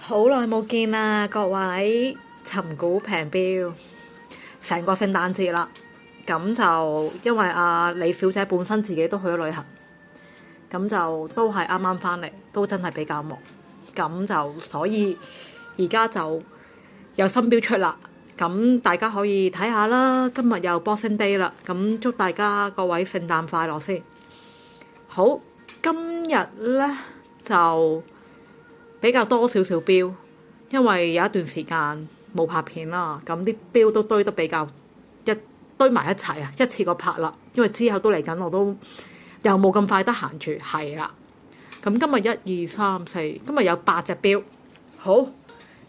好耐冇見啦，各位尋股平標，成個聖誕節啦，咁就因為李小姐本身自己都去咗旅行，咁就都係啱啱翻嚟，都真係比較忙，咁就所以而家就有新標出啦，咁大家可以睇下啦。今日又 Boxing Day 啦，咁祝大家各位聖誕快樂先。好，今日呢就比較多少少標，因為有一段時間冇拍片啦，咁啲標都堆得比較堆埋一齊啊，一次過拍啦。因為之後都嚟緊，我都又冇咁快得閒住，係啦。咁今日1、2、3、4，今日有8隻標。好，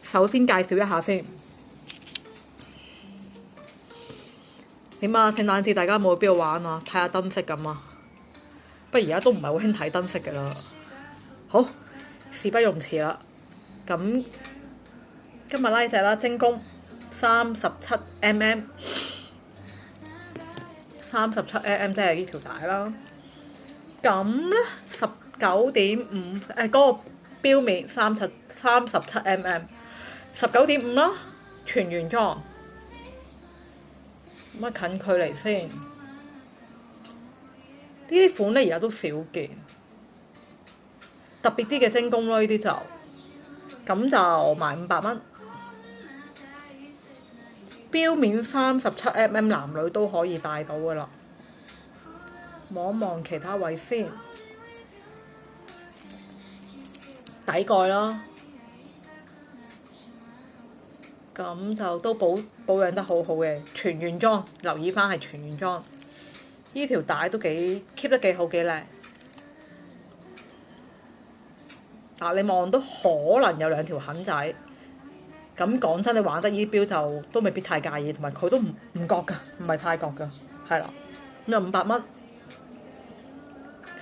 首先介紹一下先。點啊？聖誕節大家有冇去邊度玩啊？睇下燈飾咁啊？不過而家都唔係好興睇燈飾嘅啦。好。事不容遲啦，咁今日呢隻啦，精工37mm， 37mm 即係呢條帶啦。咁呢19.5嗰個標面37mm 19.5啦，全原裝。咁啊近距離先，呢啲款咧而家都少見。特別啲嘅精工咯，呢啲就咁就賣500蚊。標面37mm， 男女都可以戴到噶啦。望一望其他位先，底蓋啦，咁就都保養得好好嘅，全原裝。留意翻係全原裝。呢條帶都幾 keep 得幾好，幾靚。你望都可能有2條痕仔，咁講真，你玩得呢啲標就都未必太介意，同埋佢都唔覺㗎，唔係太覺㗎，係啦。咁就500蚊，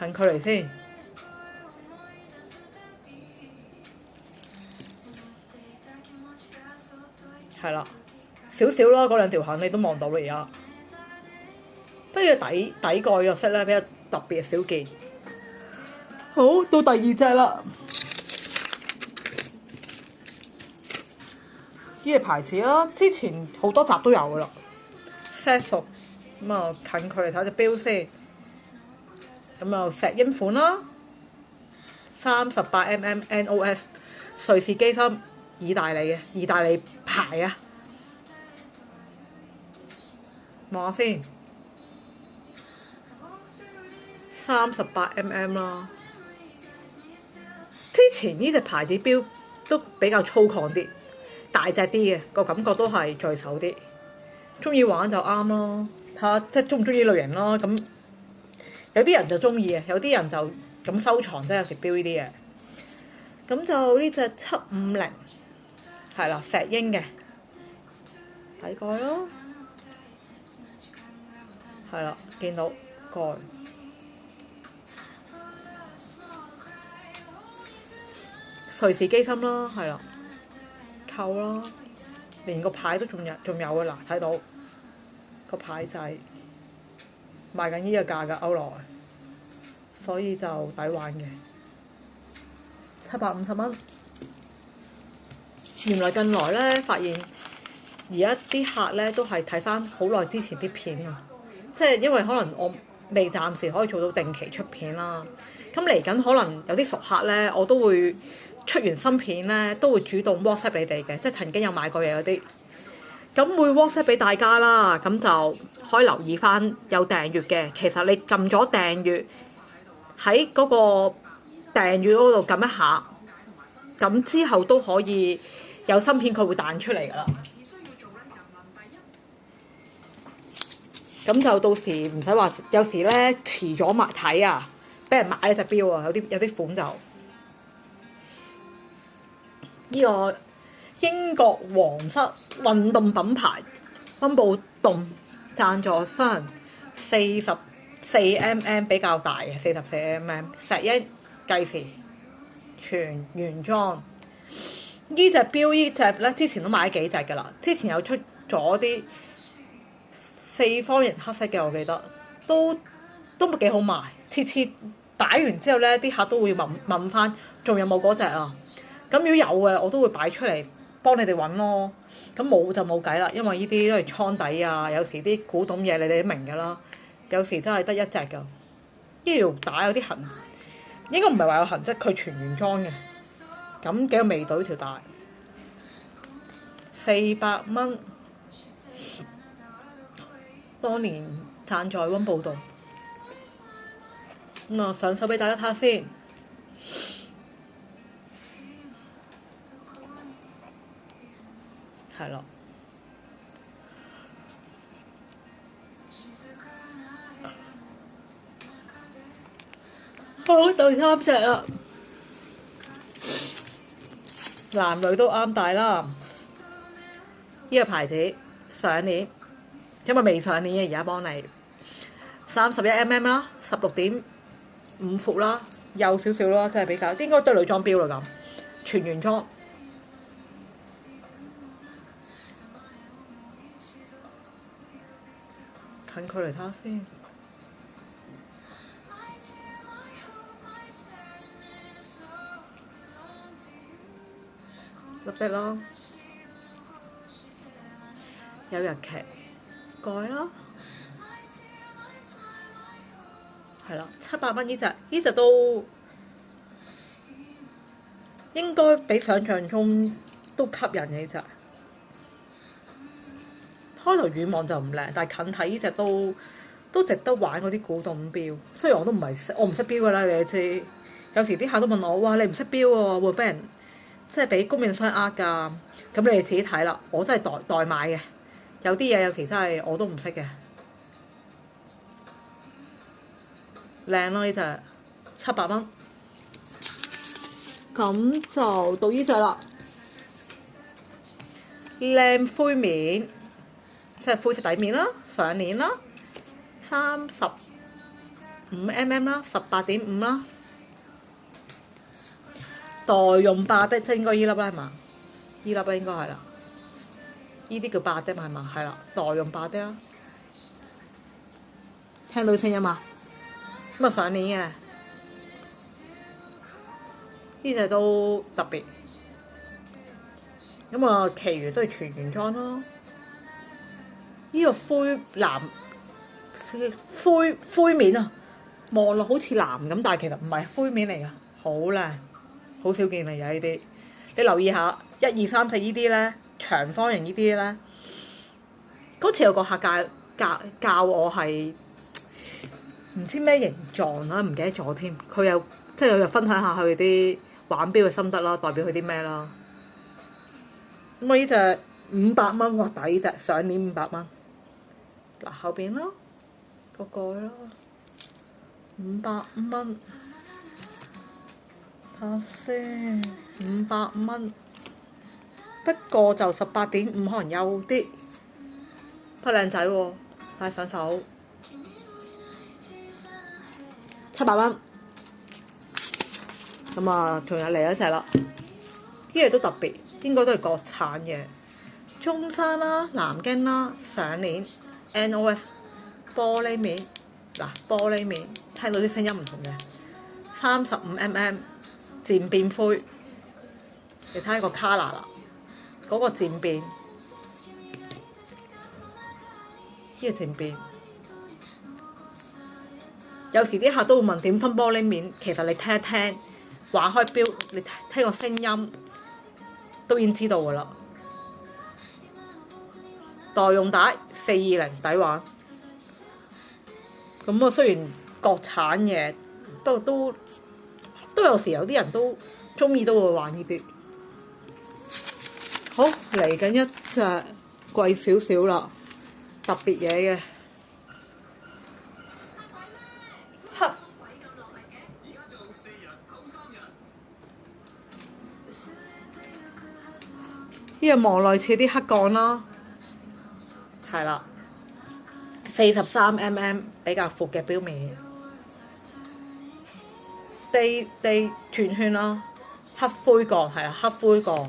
近距離先，係啦，少少咯，嗰2條痕你都望到啦而家。不過底蓋嘅色咧比較特別，少見。好，到第2隻啦。呢隻牌子啦，之前好多集都有噶啦 set 熟。咁啊近距離睇隻標先，咁啊石英款啦，38mm NOS 瑞士機芯，意大利牌啊，望下先，38mm 啦。之前呢隻牌子標都比較粗獷啲。大隻啲嘅個感覺都係在手啲，中意玩就啱咯。睇下即係中唔中意類型咯。咁有啲人就中意嘅，有啲人就咁收藏，即係有時標呢啲嘢。咁就呢隻750係啦，石英嘅底蓋咯，係啦，見到蓋瑞士機芯啦，係啦。扣啦，連個牌都仲有嘅嗱，睇到個牌仔賣緊呢個價㗎歐羅，所以就抵玩嘅750蚊。原來近來咧發現，而家啲客咧都係睇翻好耐之前啲片啊，即係因為可能我未暫時可以做到定期出片啦，咁嚟緊可能有啲熟客咧，我都會。出完新片咧，都會主動 WhatsApp 你哋嘅，即係曾經有買過嘢嗰啲，咁會 WhatsApp 俾大家啦。咁就可以留意翻有訂閱嘅。其實你撳咗訂閱喺嗰個訂閱嗰度撳一下，咁之後都可以有新片佢會彈出嚟噶啦。咁就到時唔使話，有時咧遲咗埋睇啊，俾人買一隻錶啊，有啲款就。呢個英國皇室運動品牌溫布頓贊助商44mm 比較大嘅44mm 石英計時全原裝。呢隻錶呢隻咧之前都買咗幾隻㗎啦，之前有出咗啲4方形黑色嘅，我記得都幾好賣。次擺完之後咧，啲客都會問翻，仲有冇嗰隻啊？咁如果有嘅，我都會擺出嚟幫你哋揾咯。咁冇就冇計啦，因為呢啲都係倉底啊。有時啲古董嘢你哋都明㗎啦，有時真係得一隻㗎。呢條帶有啲痕，應該唔係話有痕跡，佢全原裝嘅。咁幾有味道呢條帶，400蚊。當年賺在溫布頓。咁啊，上手俾大家睇下先。係啦。好，第3隻啦。男女都啱戴啦。呢個牌子上年，因為未上年嘅，而家幫你31mm 啦，16.5闊啦，幼少少啦，真係比較應該都係女裝錶啦咁，全原裝。近距離睇下先，粒的啦，有日期蓋啦，係啦，700蚊呢隻都應該比想象中都吸引嘅呢隻。開頭遠望就唔靚，但係近睇呢隻都值得玩嗰啲古董錶。雖然我唔識錶㗎啦，你知。有時啲客都問我：哇，你唔識錶喎，會俾人即係俾供應商呃㗎？咁你哋自己睇啦。我真係代買嘅，有啲嘢有時真係我都唔識嘅。靚咯呢隻，700蚊。咁就到呢隻啦，靚灰面。即係灰色底面啦，上年啦，35mm啦，18.5啦，代用霸的，即係應該依粒啦係嘛？依粒啦應該係啦，依啲叫霸的係嘛？係啦，代用霸的啦，聽到聲音嘛？咁啊上年嘅，呢隻都特別，咁啊其餘都係全原裝咯。呢個灰面啊，望落好似藍咁，但係其實唔係灰面嚟噶，好靚，好少見嚟嘅呢啲。你留意下1、2、3、4呢啲咧，長方形呢啲咧，嗰次有個客教我係唔知咩形狀啦，唔記得咗添。佢又即係又分享下佢啲玩錶嘅心得啦，代表佢啲咩啦。咁我呢隻500蚊，哇抵隻，上年500蚊。嗱後邊啦，個蓋啦，500蚊，睇下先，500蚊，不過就18.5可能幼啲，不過靚仔喎，戴上手，700蚊，咁啊，仲有嚟一隻啦，呢隻都特別，應該都係國產嘅，中山啦、南京啦，上年。NOS 玻璃面，嗱玻璃面，聽到啲聲音唔同嘅，35mm 漸變灰，你睇下個 colour 啦，嗰個漸變，呢個漸變，有時啲客都會問點分玻璃面，其實你聽一聽，玩開錶，你聽個聲音都已經知道㗎啦。代用帶420抵玩，咁啊雖然國產嘅，不過都有時有啲人都中意都會玩呢啲。好，嚟緊一隻貴少少啦，特別嘢嘅，黑，呢個望落似啲黑鋼啦。係啦，43mm 比較闊嘅錶面，地斷圈啦，黑灰鋼係啦，黑灰鋼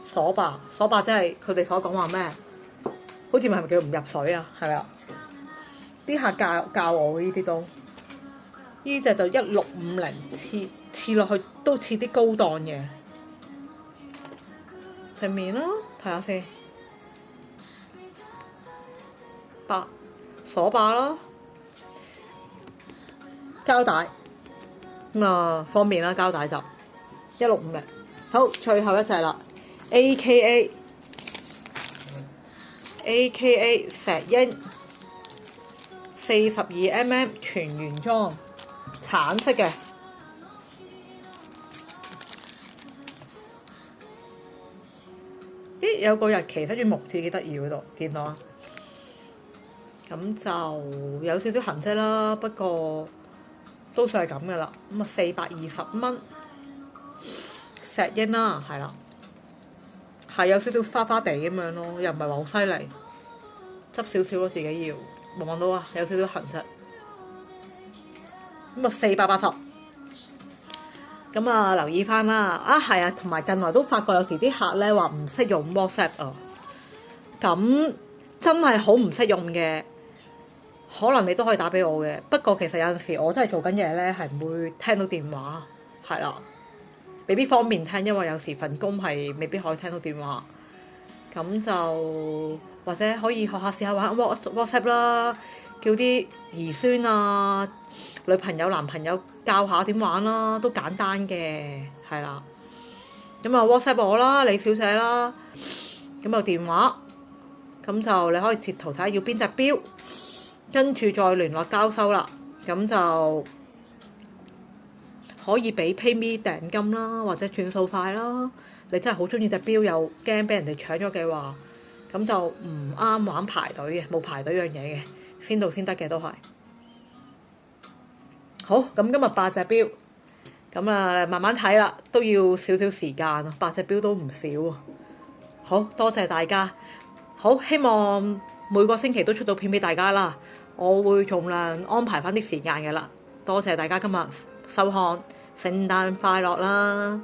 鎖把即係佢哋所講話咩？好似咪叫唔入水啊？係啊，啲客教我呢啲都，呢隻就1650，似落去都似啲高檔嘅，正面啦，睇下先。鎖把啦，膠帶咁啊，方便啦，膠帶就1650。好，最後一隻啦，AKA 石英42mm 全原裝，橙色嘅。咦，有個日期寫住木字，幾得意嗰度，見到啊？咁就有少少痕跡啦，不過都算係咁噶啦。咁啊420蚊石英啦，係啦，係有少少花花地咁樣咯，又唔係話好犀利，執少少咯，自己要望到啊，有少少痕跡。咁啊480，咁啊留意翻啦。啊係啊，同埋近來都發覺有時啲客咧話唔識用 WhatsApp 啊，咁真係好唔識用嘅。可能你都可以打俾我嘅，不過其實有陣時我真係做緊嘢咧，係唔會聽到電話，係啦，未必方便聽，因為有時份工係未必可以聽到電話。咁就或者可以學下試下玩 WhatsApp 啦，叫啲兒孫啊、女朋友、男朋友教下點玩啦，都簡單嘅，係啦。咁啊 WhatsApp 我啦，李小姐啦，咁有電話，咁就你可以截圖睇下要邊隻錶。跟住再聯絡交收啦，咁就可以俾 PayMe 訂金啦，或者轉數快啦。你真係好中意隻錶，又驚俾人哋搶咗嘅話，咁就唔啱玩排隊嘅，冇排隊樣嘢嘅，先到先得嘅都係。好，咁今日8隻錶，咁啊慢慢睇啦，都要少少時間啊，8隻錶都唔少啊。好多謝大家，好希望每個星期都出到片俾大家啦，我會盡量安排翻啲時間嘅啦。多謝大家今日收看，聖誕快樂啦！